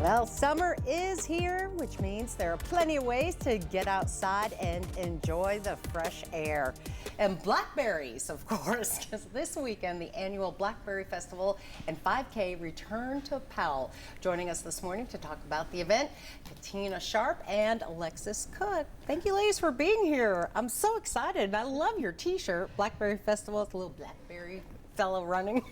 Well, summer is here, which means there are plenty of ways to get outside and enjoy the fresh air. And blackberries, of course, because this weekend the annual Blackberry Festival and 5K return to Powell. Joining us this morning to talk about the event, Katina Sharp and Alexis Cook. Thank you, ladies, for being here. I'm so excited. I love your t-shirt, Blackberry Festival. It's a little blackberry fellow running.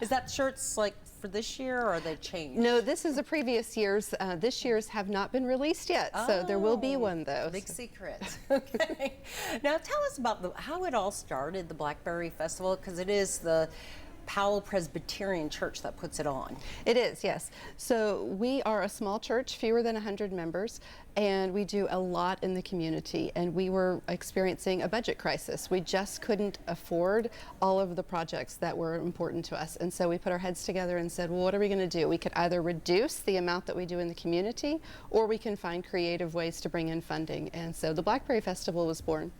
Is that shirts like for this year, or are they changed? No, this is a previous year's. This year's have not been released yet, so there will be one though. Big secret. Okay. Now tell us about how it all started, the Blackberry Festival, because it is the Powell Presbyterian Church that puts it on. It is, yes. So we are a small church, fewer than 100 members, and we do a lot in the community, and we were experiencing a budget crisis. We just couldn't afford all of the projects that were important to us, and so we put our heads together and said, well, what are we going to do? We could either reduce the amount that we do in the community, or we can find creative ways to bring in funding, and so the Blackberry Festival was born.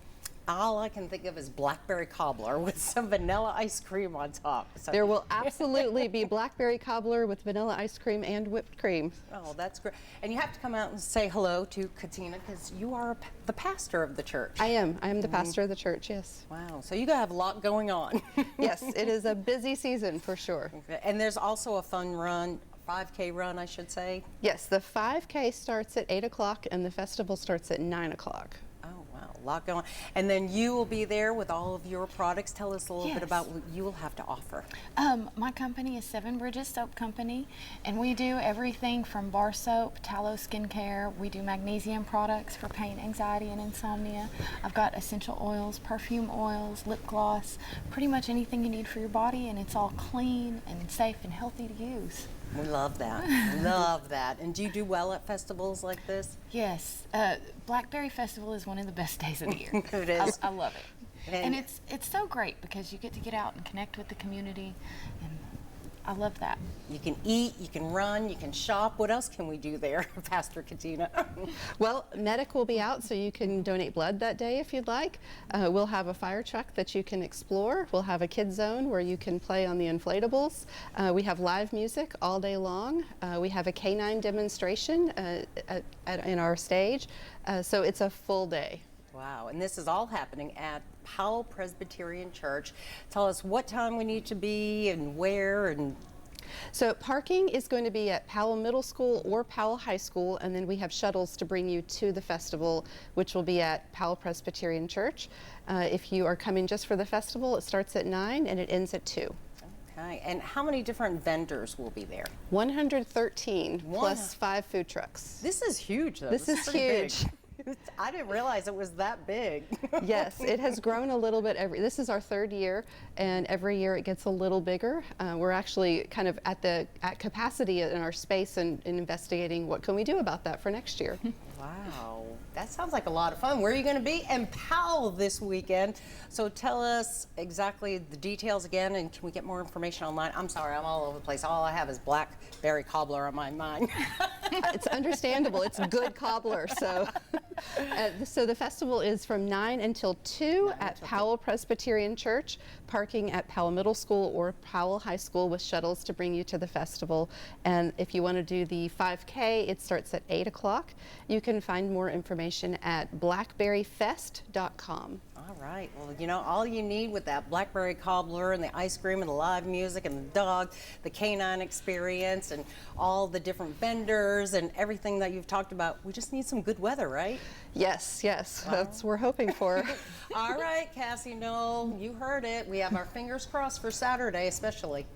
All I can think of is blackberry cobbler with some vanilla ice cream on top. So there will absolutely be blackberry cobbler with vanilla ice cream and whipped cream. Oh, that's great. And you have to come out and say hello to Katina, because you are the pastor of the church. I am the pastor of the church, yes. Wow, so you gotta have a lot going on. Yes, it is a busy season for sure. Okay. And there's also a fun run, 5K run, I should say. Yes, the 5K starts at 8 o'clock and the festival starts at 9 o'clock. A lot going on. And then you will be there with all of your products. Tell us a little bit about what you will have to offer. My company is Seven Bridges Soap Company, and we do everything from bar soap, tallow skincare. We do magnesium products for pain, anxiety, and insomnia. I've got essential oils, perfume oils, lip gloss, pretty much anything you need for your body, and it's all clean and safe and healthy to use. We love that. Love that. And do you do well at festivals like this? Yes. Blackberry Festival is one of the best days of the year. It is. I love it. And it's so great because you get out and connect with the community, and I love that. You can eat, you can run, you can shop. What else can we do there, Pastor Katina? Well, medic will be out, so you can donate blood that day if you'd like. We'll have a fire truck that you can explore. We'll have a kids zone where you can play on the inflatables. We have live music all day long. We have a canine demonstration in our stage. So it's a full day. Wow, and this is all happening at Powell Presbyterian Church. Tell us what time we need to be and where. And so parking is going to be at Powell Middle School or Powell High School, and then we have shuttles to bring you to the festival, which will be at Powell Presbyterian Church. If you are coming just for the festival, it starts at 9 and it ends at 2. Okay, and how many different vendors will be there? 113 plus 5 food trucks. This is huge, though. This is huge. Big. I didn't realize it was that big. Yes, it has grown a little bit this is our 3rd year, and every year it gets a little bigger. We're actually kind of at capacity in our space and investigating what can we do about that for next year. Wow, that sounds like a lot of fun. Where are you going to be? In Powell this weekend. So tell us exactly the details again, and can we get more information online? I'm sorry, I'm all over the place. All I have is blackberry cobbler on my mind. It's understandable. It's good cobbler. So the festival is from 9 until 2 at Powell Presbyterian Church, parking at Powell Middle School or Powell High School with shuttles to bring you to the festival. And if you want to do the 5K, it starts at 8 o'clock. You can find more information at blackberryfest.com. All right. Well, you know, all you need with that blackberry cobbler and the ice cream and the live music and the dog, the canine experience and all the different vendors and everything that you've talked about, we just need some good weather, right? Yes, yes. Wow. That's what we're hoping for. All right, Cassie, no, you heard it. We have our fingers crossed for Saturday, especially.